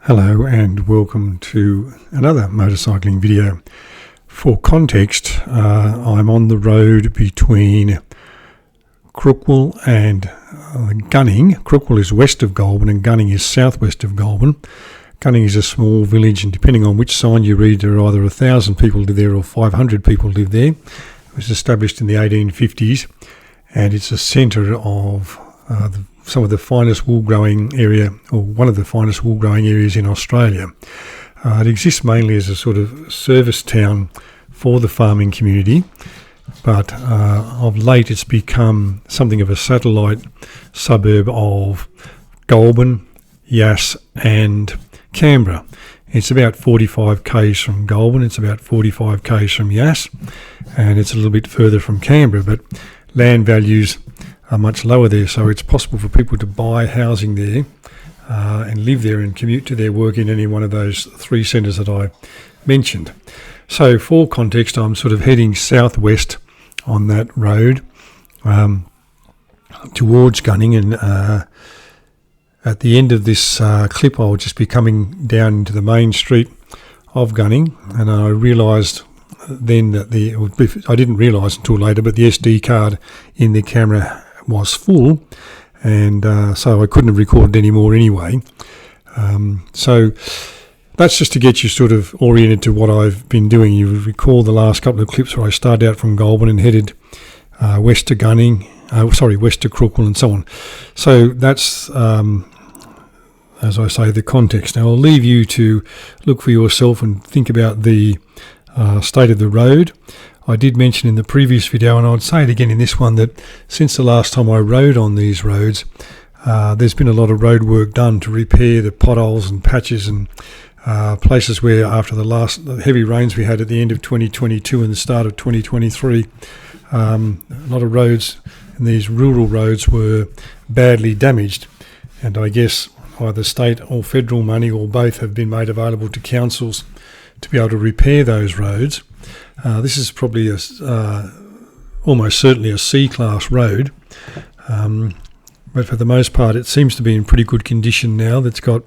Hello and welcome to another motorcycling video. For context, I'm on the road between Crookwell and Gunning. Crookwell is west of Goulburn and Gunning is southwest of Goulburn. Gunning is a small village, and depending on which sign you read, there are either 1,000 people live there or 500 people live there. It was established in the 1850s and it's a centre of some of the finest wool growing area, or one of the finest wool growing areas in Australia. It exists mainly as a sort of service town for the farming community, but of late it's become something of a satellite suburb of Goulburn, Yass and Canberra. It's about 45 k's from Goulburn, it's about 45 k's from Yass, and it's a little bit further from Canberra, but land values are much lower there, so it's possible for people to buy housing there and live there and commute to their work in any one of those three centres that I mentioned. So for context, I'm sort of heading southwest on that road towards Gunning, and at the end of this clip I'll just be coming down into the main street of Gunning, and I realised then that I didn't realise until later, but the SD card in the camera was full, and so I couldn't have recorded any more anyway. So that's just to get you sort of oriented to what I've been doing. You recall the last couple of clips where I started out from Goulburn and headed west to Gunning, west to Crookwell and so on. So that's, as I say, the context. Now I'll leave you to look for yourself and think about the state of the road. I did mention in the previous video, and I'd say it again in this one, that since the last time I rode on these roads, there's been a lot of road work done to repair the potholes and patches and places where, after the last heavy rains we had at the end of 2022 and the start of 2023, a lot of roads, and these rural roads, were badly damaged, and I guess either state or federal money or both have been made available to councils to be able to repair those roads. This is probably almost certainly a C-class road, but for the most part it seems to be in pretty good condition now. That's got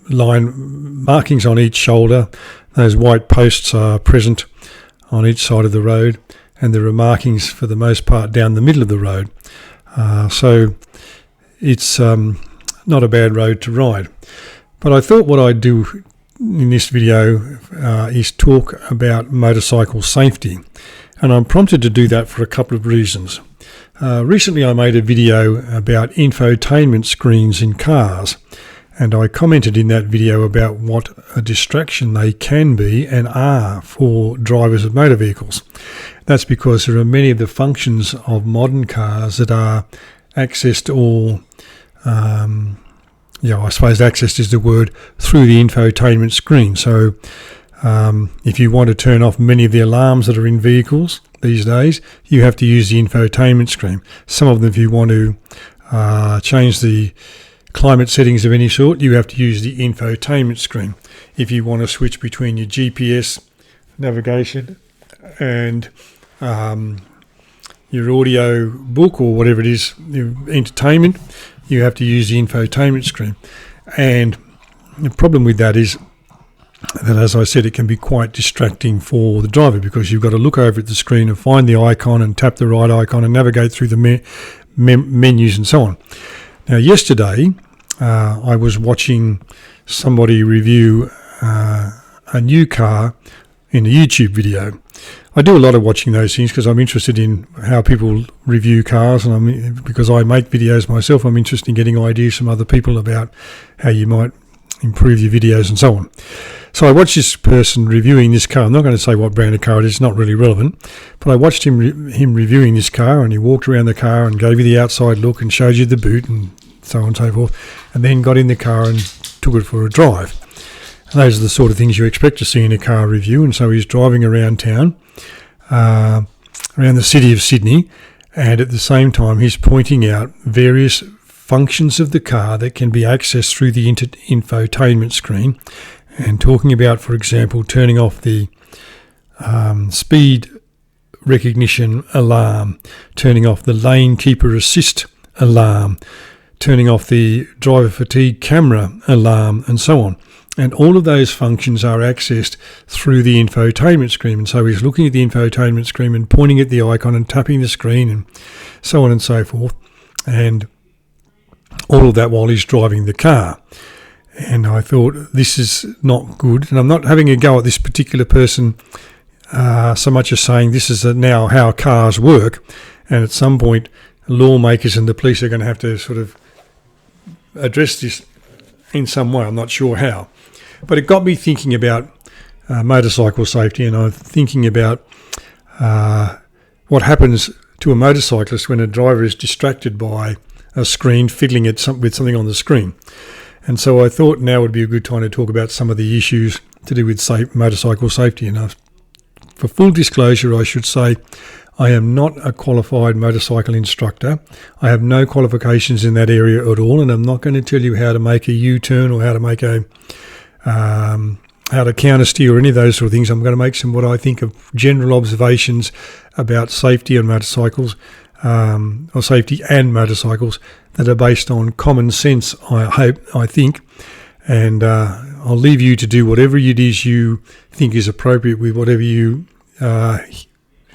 line markings on each shoulder. Those white posts are present on each side of the road, and there are markings for the most part down the middle of the road. So it's not a bad road to ride. But I thought what I'd do in this video is talk about motorcycle safety, and I'm prompted to do that for a couple of reasons. Recently I made a video about infotainment screens in cars, and I commented in that video about what a distraction they can be and are for drivers of motor vehicles. That's because there are many of the functions of modern cars that are accessed, or I suppose accessed is the word, through the infotainment screen. So if you want to turn off many of the alarms that are in vehicles these days, you have to use the infotainment screen. Some of them, if you want to change the climate settings of any sort, you have to use the infotainment screen. If you want to switch between your GPS navigation and your audio book or whatever it is, your entertainment, you have to use the infotainment screen. And the problem with that is that, as I said, it can be quite distracting for the driver, because you've got to look over at the screen and find the icon and tap the right icon and navigate through the menus and so on. Now, yesterday I was watching somebody review a new car in a YouTube video. I do a lot of watching those things because I'm interested in how people review cars, and because I make videos myself, I'm interested in getting ideas from other people about how you might improve your videos and so on. So I watched this person reviewing this car. I'm not going to say what brand of car it is, it's not really relevant, but I watched him reviewing this car, and he walked around the car and gave you the outside look and showed you the boot and so on and so forth, and then got in the car and took it for a drive. And those are the sort of things you expect to see in a car review. And so he's driving around town, around the city of Sydney, and at the same time he's pointing out various functions of the car that can be accessed through the infotainment screen, and talking about, for example, turning off the speed recognition alarm, turning off the lane keeper assist alarm, turning off the driver fatigue camera alarm, and so on. And all of those functions are accessed through the infotainment screen. And so he's looking at the infotainment screen and pointing at the icon and tapping the screen and so on and so forth. And all of that while he's driving the car. And I thought, this is not good. And I'm not having a go at this particular person so much as saying this is now how cars work. And at some point, lawmakers and the police are going to have to sort of address this in some way. I'm not sure how. But it got me thinking about motorcycle safety, and I'm thinking about what happens to a motorcyclist when a driver is distracted by a screen, fiddling with something on the screen. And so I thought now would be a good time to talk about some of the issues to do with motorcycle safety. And for full disclosure, I should say I am not a qualified motorcycle instructor. I have no qualifications in that area at all, and I'm not going to tell you how to make a U-turn or how to make how to counter steer or any of those sort of things. I'm going to make some what I think of general observations about safety on motorcycles, or safety and motorcycles, that are based on common sense, I think. And I'll leave you to do whatever it is you think is appropriate with whatever you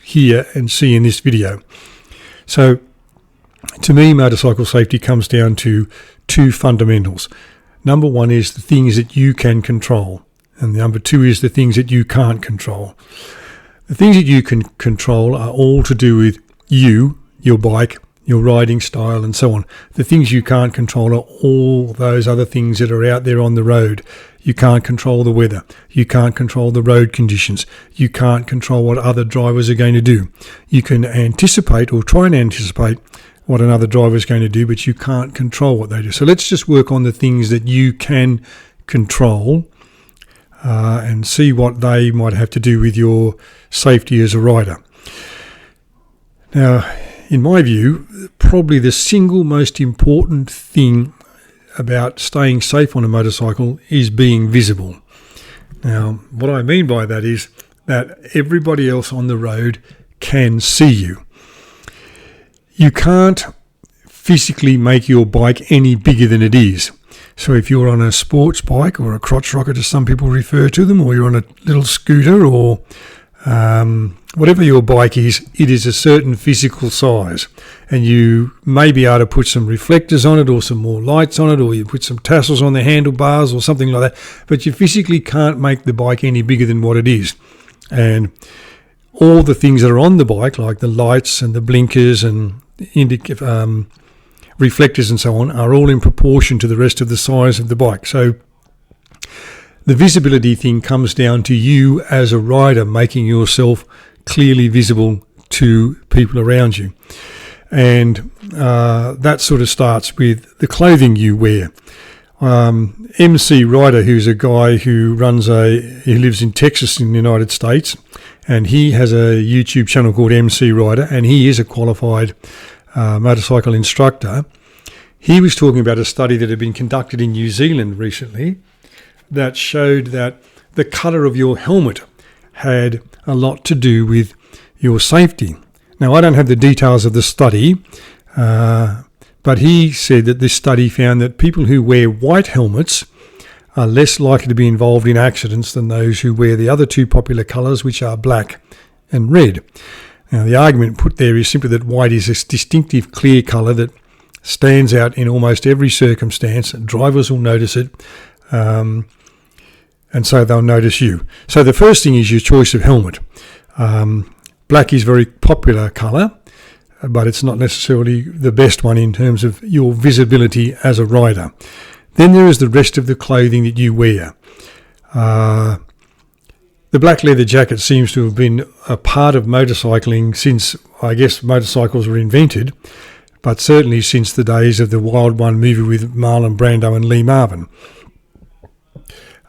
hear and see in this video. So, to me, motorcycle safety comes down to two fundamentals. Number one is the things that you can control, and number two is the things that you can't control. The things that you can control are all to do with you, your bike, your riding style, and so on. The things you can't control are all those other things that are out there on the road. You can't control the weather. You can't control the road conditions. You can't control what other drivers are going to do. You can anticipate or try and anticipate what another driver is going to do, but you can't control what they do. So let's just work on the things that you can control and see what they might have to do with your safety as a rider. Now, in my view, probably the single most important thing about staying safe on a motorcycle is being visible. Now, what I mean by that is that everybody else on the road can see you. You can't physically make your bike any bigger than it is. So if you're on a sports bike or a crotch rocket, as some people refer to them, or you're on a little scooter, or whatever your bike is, it is a certain physical size. And you may be able to put some reflectors on it or some more lights on it, or you put some tassels on the handlebars or something like that. But you physically can't make the bike any bigger than what it is. And all the things that are on the bike, like the lights and the blinkers and reflectors and so on, are all in proportion to the rest of the size of the bike. So the visibility thing comes down to you as a rider making yourself clearly visible to people around you. And that sort of starts with the clothing you wear. MC Rider, who's a guy who lives in Texas in the United States, and he has a YouTube channel called MC Rider, and he is a qualified motorcycle instructor. He was talking about a study that had been conducted in New Zealand recently that showed that the colour of your helmet had a lot to do with your safety. Now, I don't have the details of the study, but he said that this study found that people who wear white helmets are less likely to be involved in accidents than those who wear the other two popular colours, which are black and red. Now, the argument put there is simply that white is a distinctive, clear colour that stands out in almost every circumstance. Drivers will notice it, and so they'll notice you. So the first thing is your choice of helmet. Black is a very popular colour, but it's not necessarily the best one in terms of your visibility as a rider. Then there is the rest of the clothing that you wear. The black leather jacket seems to have been a part of motorcycling since, I guess, motorcycles were invented, but certainly since the days of the Wild One movie with Marlon Brando and Lee Marvin.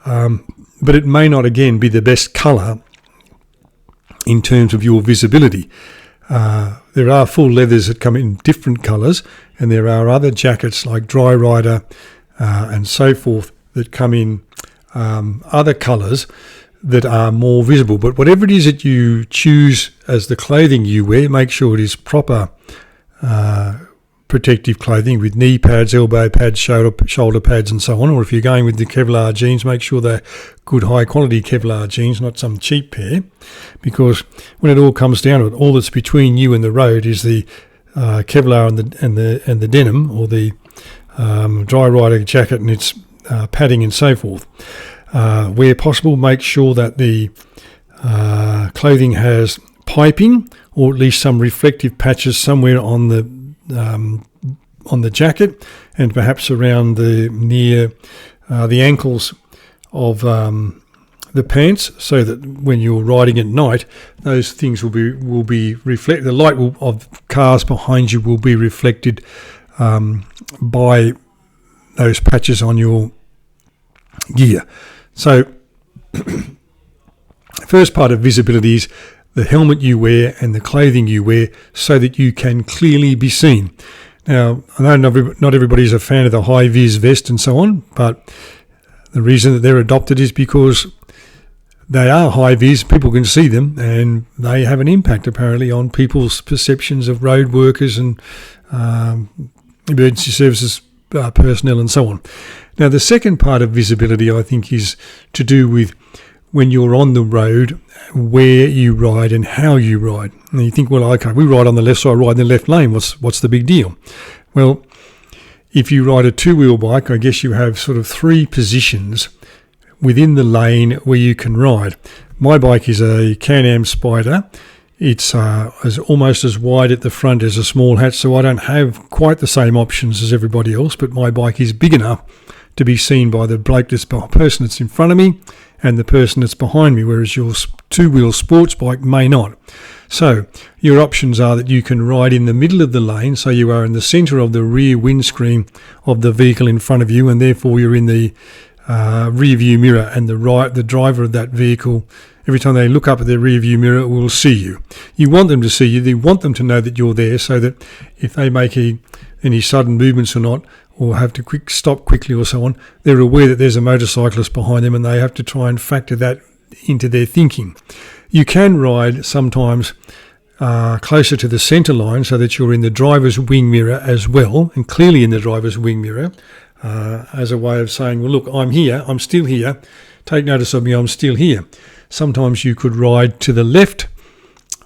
But it may not, again, be the best colour in terms of your visibility. There are full leathers that come in different colours, and there are other jackets like Dry Rider and so forth that come in other colours that are more visible. But whatever it is that you choose as the clothing you wear, make sure it is proper protective clothing with knee pads, elbow pads, shoulder pads and so on. Or if you're going with the Kevlar jeans, make sure they're good high quality Kevlar jeans, not some cheap pair, because when it all comes down to it, all that's between you and the road is the Kevlar and the denim, or the dry rider jacket and its padding and so forth. Where possible, make sure that the clothing has piping, or at least some reflective patches somewhere on the jacket, and perhaps around near the ankles of the pants, so that when you're riding at night, those things will be reflected. The light of cars behind you will be reflected by those patches on your gear. So, first part of visibility is the helmet you wear and the clothing you wear, so that you can clearly be seen. Now, I know not everybody is a fan of the high-vis vest and so on, but the reason that they're adopted is because they are high-vis, people can see them, and they have an impact apparently on people's perceptions of road workers and emergency services personnel and so on. Now, the second part of visibility, I think, is to do with when you're on the road, where you ride and how you ride. And you think, well, okay, we ride on the left, so I ride in the left lane. What's the big deal? Well, if you ride a two-wheel bike, I guess you have sort of three positions within the lane where you can ride. My bike is a Can-Am Spider. It's almost as wide at the front as a small hatch, so I don't have quite the same options as everybody else, but my bike is big enough to be seen by the person that's in front of me and the person that's behind me, whereas your two-wheel sports bike may not. So your options are that you can ride in the middle of the lane, so you are in the centre of the rear windscreen of the vehicle in front of you, and therefore you're in the rear view mirror, and the driver of that vehicle, every time they look up at their rear view mirror, will see you. You want them to see you. You want them to know that you're there, so that if they make any sudden movements or not, or have to stop quickly or so on, they're aware that there's a motorcyclist behind them, and they have to try and factor that into their thinking. You can ride sometimes closer to the centre line, so that you're in the driver's wing mirror as well, and clearly in the driver's wing mirror, as a way of saying, well, look, I'm here, I'm still here, take notice of me, I'm still here. Sometimes you could ride to the left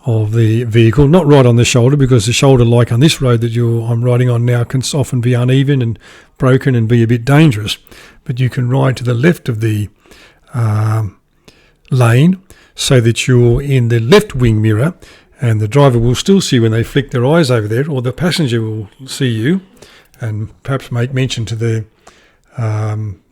of the vehicle, not right on the shoulder, because the shoulder, like on this road that I'm riding on now, can often be uneven and broken and be a bit dangerous. But you can ride to the left of the lane, so that you're in the left wing mirror, and the driver will still see when they flick their eyes over there, or the passenger will see you and perhaps make mention to the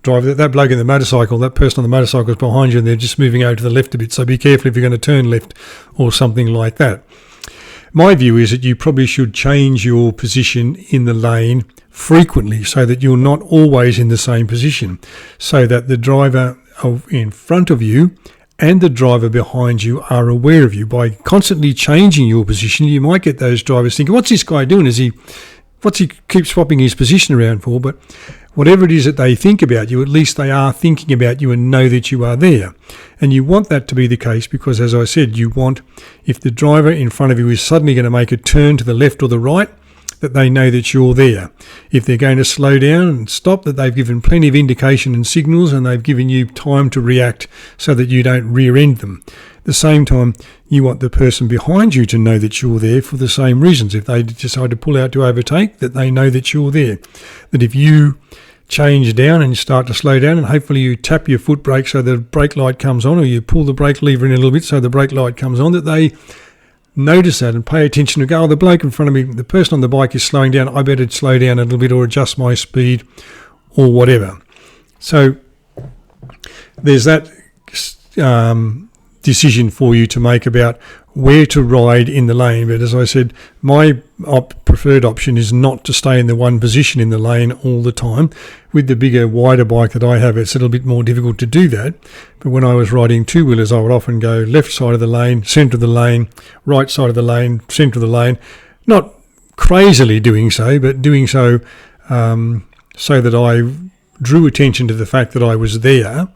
driver that bloke in the motorcycle, that person on the motorcycle is behind you, and they're just moving over to the left a bit, so be careful if you're going to turn left or something like that. My view is that you probably should change your position in the lane frequently, so that you're not always in the same position, so that the driver in front of you and the driver behind you are aware of you. By constantly changing your position, you might get those drivers thinking, what's this guy doing? What's he keep swapping his position around for? But whatever it is that they think about you, at least they are thinking about you and know that you are there. And you want that to be the case, because, as I said, you want, if the driver in front of you is suddenly going to make a turn to the left or the right, that they know that you're there. If they're going to slow down and stop, that they've given plenty of indication and signals, and they've given you time to react so that you don't rear-end them. At the same time, you want the person behind you to know that you're there for the same reasons. If they decide to pull out to overtake, that they know that you're there. That if you change down and start to slow down, and hopefully you tap your foot brake so the brake light comes on, or you pull the brake lever in a little bit so the brake light comes on, that they notice that and pay attention and go, oh, the bloke in front of me, the person on the bike is slowing down, I better slow down a little bit or adjust my speed or whatever. So there's that decision for you to make about where to ride in the lane. But as I said, my preferred option is not to stay in the one position in the lane all the time. With the bigger, wider bike that I have, it's a little bit more difficult to do that. But when I was riding two-wheelers, I would often go left side of the lane, centre of the lane, right side of the lane, centre of the lane. Not crazily doing so, but doing so so that I drew attention to the fact that I was there,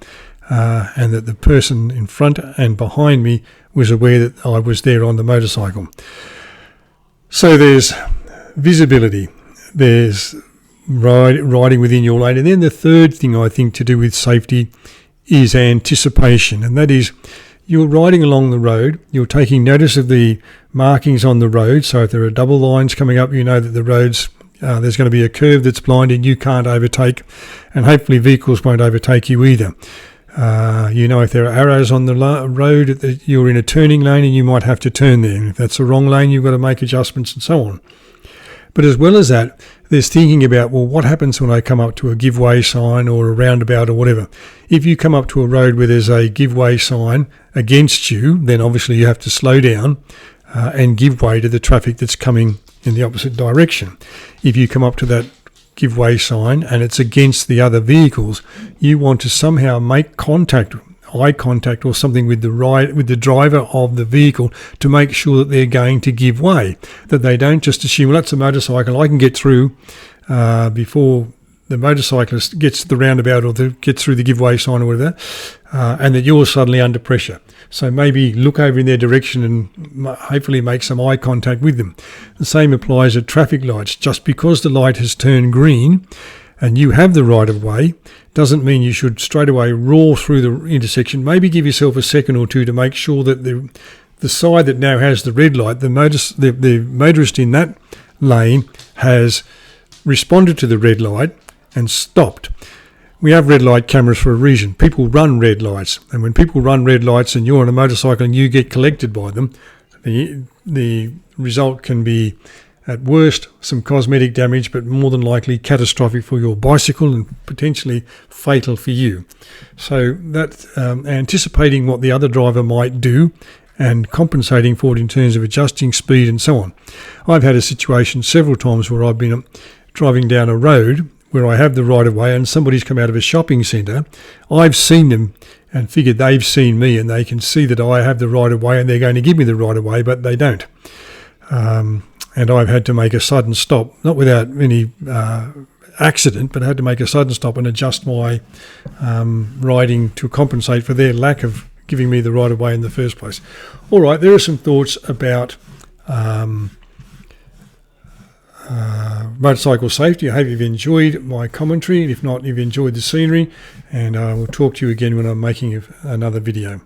and that the person in front and behind me was aware that I was there on the motorcycle. So there's visibility. there's riding within your lane. And then the third thing I think to do with safety is anticipation, and that is you're riding along the road, you're taking notice of the markings on the road. So if there are double lines coming up, you know that the road's there's going to be a curve that's blind and you can't overtake, and hopefully vehicles won't overtake you either. You know if there are arrows on the road, that you're in a turning lane and you might have to turn there. And if that's the wrong lane, you've got to make adjustments and so on. But as well as that, there's thinking about, well, what happens when I come up to a give way sign or a roundabout or whatever? If you come up to a road where there's a give way sign against you, then obviously you have to slow down and give way to the traffic that's coming in the opposite direction. If you come up to that give way sign and it's against the other vehicles, you want to somehow make eye contact or something with the driver of the vehicle to make sure that they're going to give way, that they don't just assume, well, that's a motorcycle, I can get through before the motorcyclist gets to the roundabout or gets through the give way sign or whatever, and that you're suddenly under pressure. So maybe look over in their direction and hopefully make some eye contact with them. The same applies at traffic lights. Just because the light has turned green and you have the right of way doesn't mean you should straight away roar through the intersection. Maybe give yourself a second or two to make sure that the side that now has the red light, the motorist in that lane has responded to the red light and stopped. We have red light cameras for a reason. People run red lights, and when people run red lights and you're on a motorcycle and you get collected by them, the result can be, at worst, some cosmetic damage, but more than likely catastrophic for your bicycle and potentially fatal for you. So that anticipating what the other driver might do and compensating for it in terms of adjusting speed and so on. I've had a situation several times where I've been driving down a road where I have the right of way and somebody's come out of a shopping centre. I've seen them and figured they've seen me and they can see that I have the right of way and they're going to give me the right of way, but they don't. And I've had to make a sudden stop, not without any accident, but I had to make a sudden stop and adjust my riding to compensate for their lack of giving me the right of way in the first place. All right, there are some thoughts about motorcycle safety. I hope you've enjoyed my commentary. If not, you've enjoyed the scenery, and I will talk to you again when I'm making another video.